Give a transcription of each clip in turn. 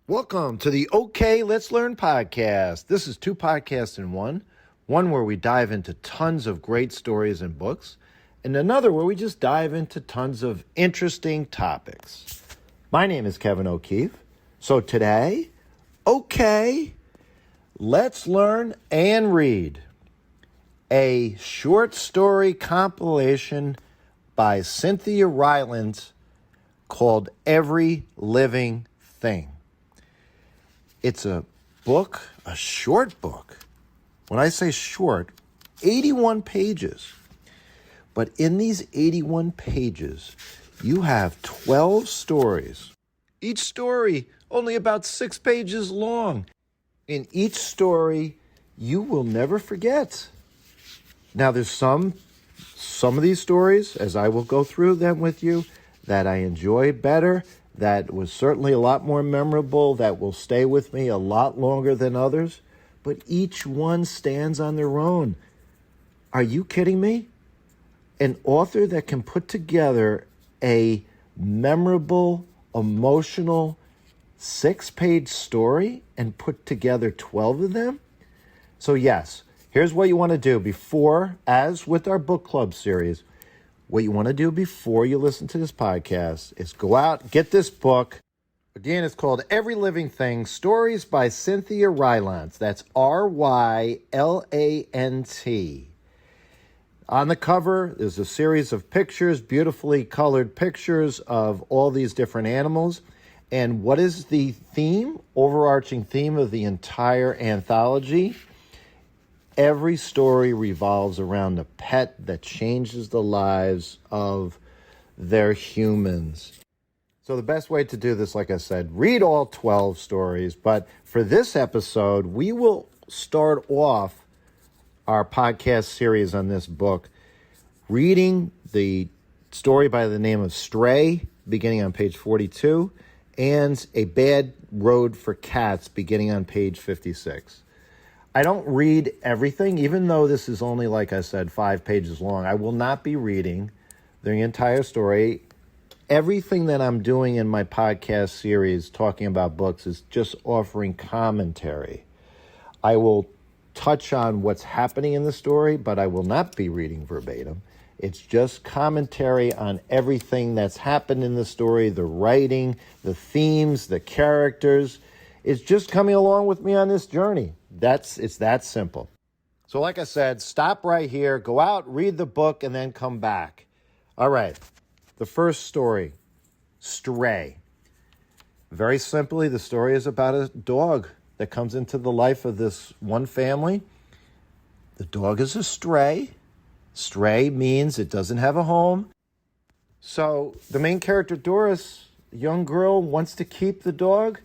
Welcome to the OK Let's Learn podcast. This is two podcasts in one. One where we dive into tons of great stories and books, and another where we just dive into tons of interesting topics. My name is Kevin O'Keefe. So today, OK, let's learn and read a short story compilation by Cynthia Rylant called Every Living Thing. It's a book, a short book. When I say short, 81 pages. But in these 81 pages, you have 12 stories. Each story only about 6 pages long. In each story, you will never forget. Now, there's some of these stories, as I will go through them with you, that I enjoy better, that was certainly a lot more memorable, that will stay with me a lot longer than others. But each one stands on their own. Are you kidding me? An author that can put together a memorable, emotional, 6-page story and put together 12 of them? So yes, here's what you want to do before, as with our book club series, what you want to do before you listen to this podcast is go out, get this book. Again, it's called Every Living Thing, Stories by Cynthia Rylant. That's Rylant. On the cover, there's a series of pictures, beautifully colored pictures of all these different animals. And what is the theme, overarching theme of the entire anthology? Every story revolves around a pet that changes the lives of their humans. So the best way to do this, like I said, read all 12 stories. But for this episode, we will start off our podcast series on this book reading the story by the name of Stray, beginning on page 42, and A Bad Road for Cats, beginning on page 56. I don't read everything, even though this is only, like I said, 5 pages long. I will not be reading the entire story. Everything that I'm doing in my podcast series talking about books is just offering commentary. I will touch on what's happening in the story, but I will not be reading verbatim. It's just commentary on everything that's happened in the story, the writing, the themes, the characters. It's just coming along with me on this journey. It's that simple. So like I said, stop right here, go out, read the book, and then come back. All right, the first story, Stray. Very simply, the story is about a dog that comes into the life of this one family. The dog is a stray. Stray means it doesn't have a home. So the main character, Doris, a young girl, wants to keep the dog.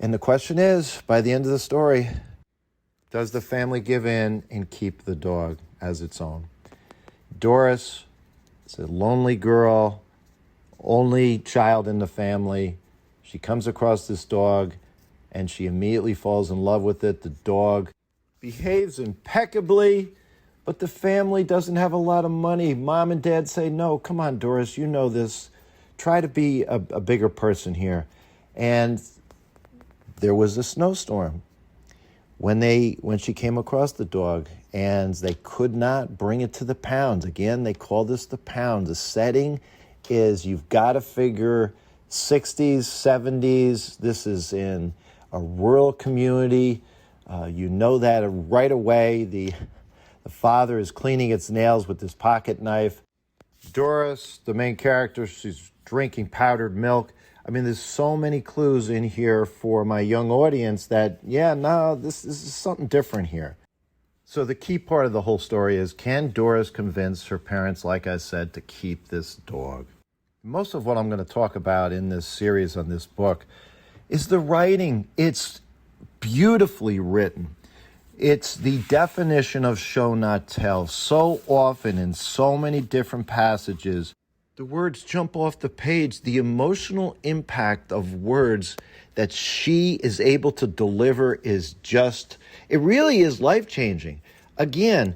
And the question is, by the end of the story, does the family give in and keep the dog as its own? Doris is a lonely girl, only child in the family. She comes across this dog, and she immediately falls in love with it. The dog behaves impeccably, but the family doesn't have a lot of money. Mom and Dad say, no, come on, Doris, you know this. Try to be a bigger person here. And there was a snowstorm when she came across the dog, and they could not bring it to the pound. Again, they call this the pound. The setting is, you've got to figure 60s, 70s. This is in a rural community. You know that right away. The father is cleaning its nails with his pocket knife. Doris, the main character, she's drinking powdered milk. I mean, there's so many clues in here for my young audience that, this is something different here. So the key part of the whole story is, can Doris convince her parents, like I said, to keep this dog? Most of what I'm going to talk about in this series on this book is the writing. It's beautifully written. It's the definition of show, not tell. So often in so many different passages, the words jump off the page. The emotional impact of words that she is able to deliver is just, it really is life-changing. Again,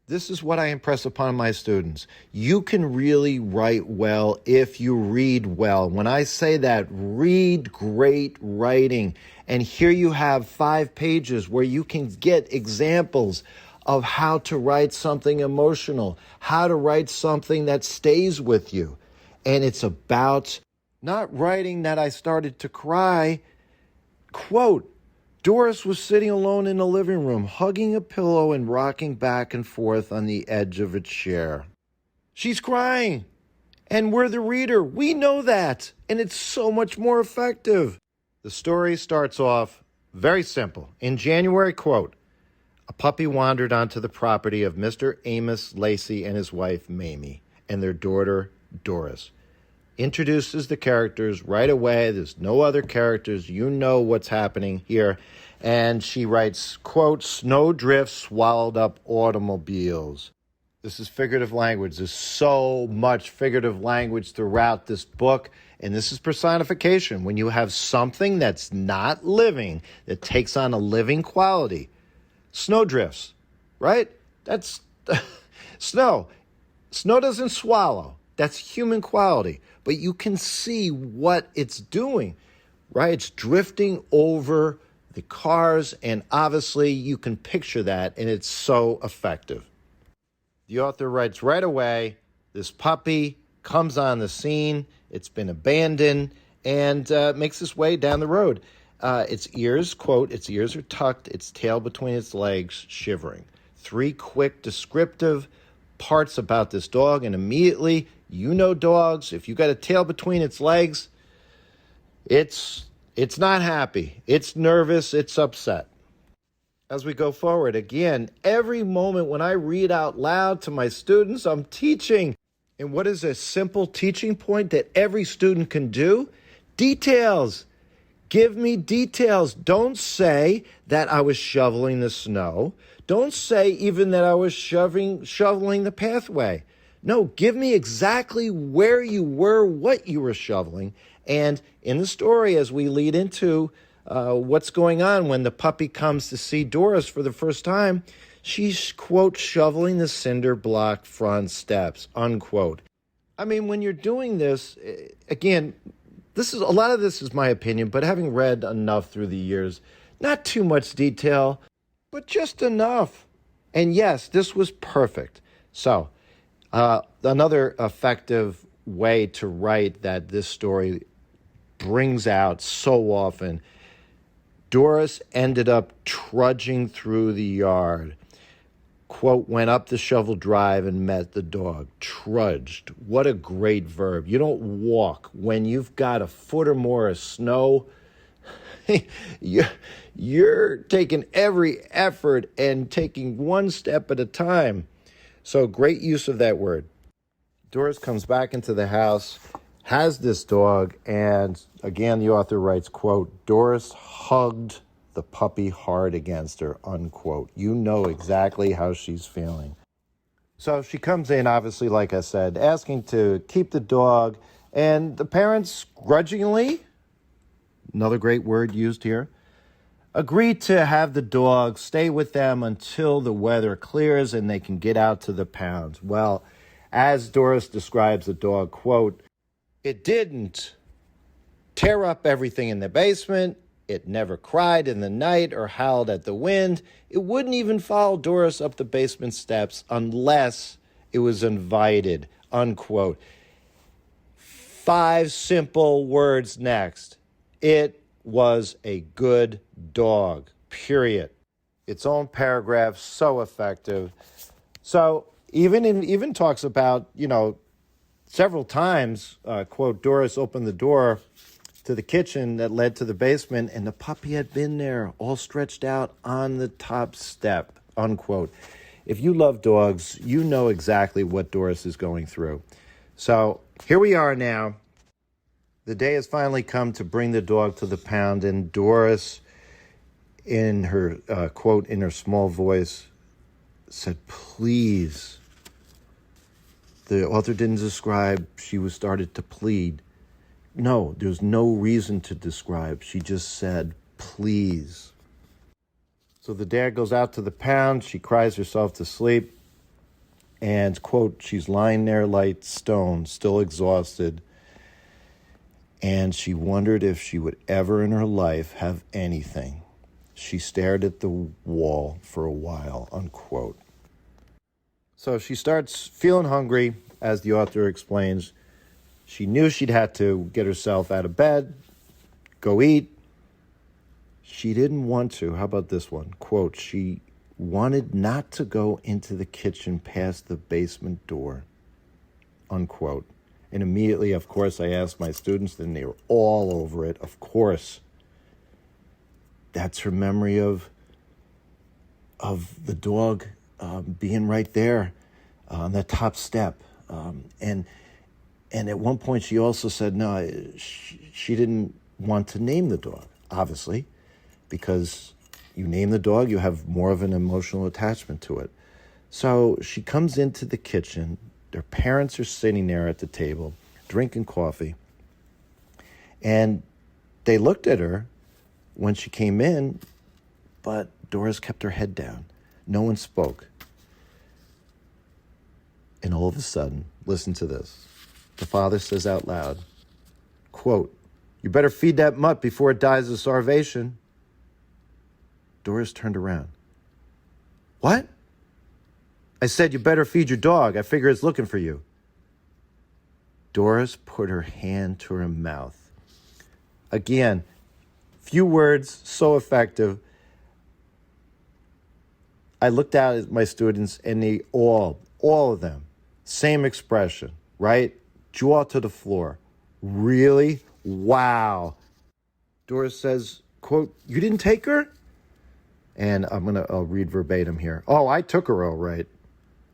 This is what I impress upon my students. You can really write well if you read well. When I say that, read great writing. And here you have 5 pages where you can get examples of how to write something emotional, how to write something that stays with you. And it's about not writing that I started to cry. Quote, Doris was sitting alone in the living room, hugging a pillow and rocking back and forth on the edge of a chair. She's crying, and we're the reader. We know that, and it's so much more effective. The story starts off very simple. In January, quote, a puppy wandered onto the property of Mr. Amos Lacey and his wife, Mamie, and their daughter, Doris. Introduces the characters right away. There's no other characters. You know what's happening here. And she writes, quote, snowdrifts swallowed up automobiles. This is figurative language. There's so much figurative language throughout this book. And this is personification. When you have something that's not living, that takes on a living quality. Snowdrifts, right? That's snow. Snow doesn't swallow. That's human quality. But you can see what it's doing, right? It's drifting over the cars, and obviously you can picture that, and it's so effective. The author writes right away, this puppy comes on the scene, it's been abandoned, and makes its way down the road. Its ears, quote, its ears are tucked, its tail between its legs, shivering. 3 quick descriptive parts about this dog, and immediately, you know dogs, if you got a tail between its legs, it's not happy. It's nervous. It's upset. As we go forward, again, every moment when I read out loud to my students, I'm teaching. And what is a simple teaching point that every student can do? Details. Give me details. Don't say that I was shoveling the snow. Don't say even that I was shoveling the pathway. No, give me exactly where you were, what you were shoveling. And in the story, as we lead into what's going on when the puppy comes to see Doris for the first time, she's, quote, shoveling the cinder block front steps, unquote. I mean, when you're doing this, again, a lot of this is my opinion, but having read enough through the years, not too much detail, but just enough. And yes, this was perfect. So, another effective way to write that this story brings out so often, Doris ended up trudging through the yard. Quote, went up the shovel drive and met the dog. Trudged. What a great verb. You don't walk. When you've got a foot or more of snow, you're taking every effort and taking one step at a time. So great use of that word. Doris comes back into the house, has this dog, and again, the author writes, quote, Doris hugged the puppy hard against her, unquote. You know exactly how she's feeling. So she comes in, obviously, like I said, asking to keep the dog, and the parents grudgingly, another great word used here, agreed to have the dog stay with them until the weather clears and they can get out to the pounds. Well, as Doris describes the dog, quote, it didn't tear up everything in the basement. It never cried in the night or howled at the wind. It wouldn't even follow Doris up the basement steps unless it was invited, unquote. 5 simple words next. It was a good dog, period. Its own paragraph, so effective. So even talks about, several times, quote, Doris opened the door to the kitchen that led to the basement, and the puppy had been there, all stretched out on the top step, unquote. If you love dogs, you know exactly what Doris is going through. So here we are now. The day has finally come to bring the dog to the pound, and Doris, in her, quote, in her small voice, said, please. The author didn't describe, she was started to plead. No, there's no reason to describe. She just said, please. So the dad goes out to the pound. She cries herself to sleep. And, quote, she's lying there like stone, still exhausted. And she wondered if she would ever in her life have anything. She stared at the wall for a while, unquote. So she starts feeling hungry, as the author explains. She knew she'd had to get herself out of bed, go eat. She didn't want to. How about this one? Quote, she wanted not to go into the kitchen past the basement door, unquote. And immediately, of course, I asked my students, and they were all over it. Of course, that's her memory of the dog being right there on the top step. And at one point, she also said, no, she didn't want to name the dog, obviously, because you name the dog, you have more of an emotional attachment to it. So she comes into the kitchen. Their parents are sitting there at the table, drinking coffee. And they looked at her when she came in, but Doris kept her head down. No one spoke. And all of a sudden, listen to this. The father says out loud, quote, you better feed that mutt before it dies of starvation. Doris turned around. What? I said you better feed your dog. I figure it's looking for you. Doris put her hand to her mouth. Again, few words, so effective. I looked out at my students and they all of them, same expression, right? Jaw to the floor. Really? Wow. Doris says, quote, you didn't take her? And I'll read verbatim here. Oh, I took her all right.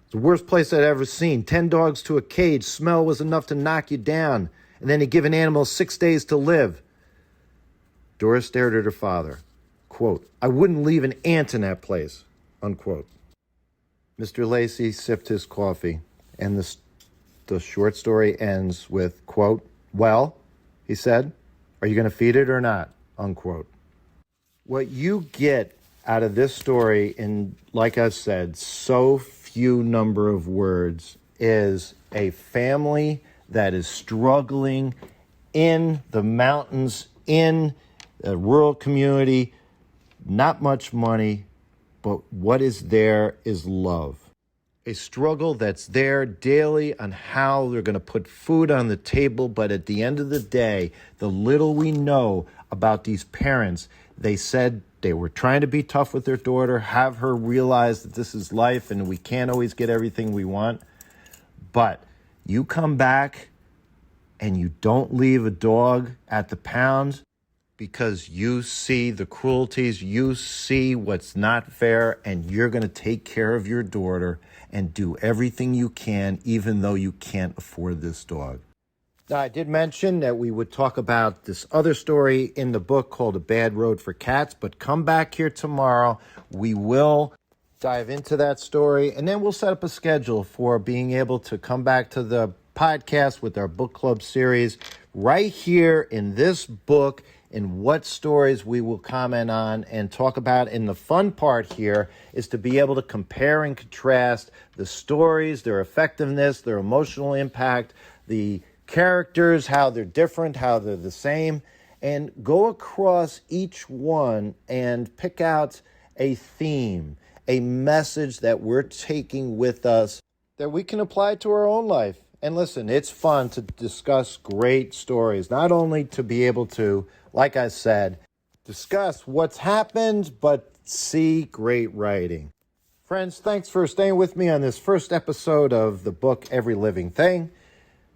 It's the worst place I'd ever seen. 10 dogs to a cage. Smell was enough to knock you down. And then you give an animal 6 days to live. Doris stared at her father. Quote, I wouldn't leave an ant in that place. Unquote. Mr. Lacey sipped his coffee, and the short story ends with, quote, well, he said, are you going to feed it or not? Unquote. What you get out of this story, in, like I said, so few number of words, is a family that is struggling in the mountains, in a rural community, not much money, but what is there is love. A struggle that's there daily on how they're going to put food on the table, but at the end of the day, the little we know about these parents, they said they were trying to be tough with their daughter, have her realize that this is life and we can't always get everything we want. But you come back and you don't leave a dog at the pound because you see the cruelties, you see what's not fair, and you're going to take care of your daughter and do everything you can, even though you can't afford this dog. Now, I did mention that we would talk about this other story in the book called A Bad Road for Cats, but come back here tomorrow. We will dive into that story, and then we'll set up a schedule for being able to come back to the podcast with our book club series right here in this book, and what stories we will comment on and talk about. And the fun part here is to be able to compare and contrast the stories, their effectiveness, their emotional impact, the characters, how they're different, how they're the same, and go across each one and pick out a theme, a message that we're taking with us that we can apply to our own life. And listen, it's fun to discuss great stories, not only to be able to, like I said, discuss what's happened, but see great writing. Friends, thanks for staying with me on this first episode of the book Every Living Thing.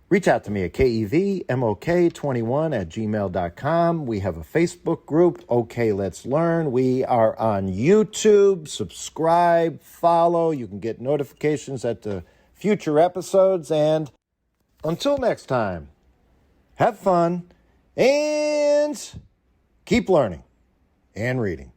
Reach out to me at kevmok21@gmail.com. We have a Facebook group, OK Let's Learn. We are on YouTube. Subscribe, follow. You can get notifications at the future episodes. And until next time, have fun and keep learning and reading.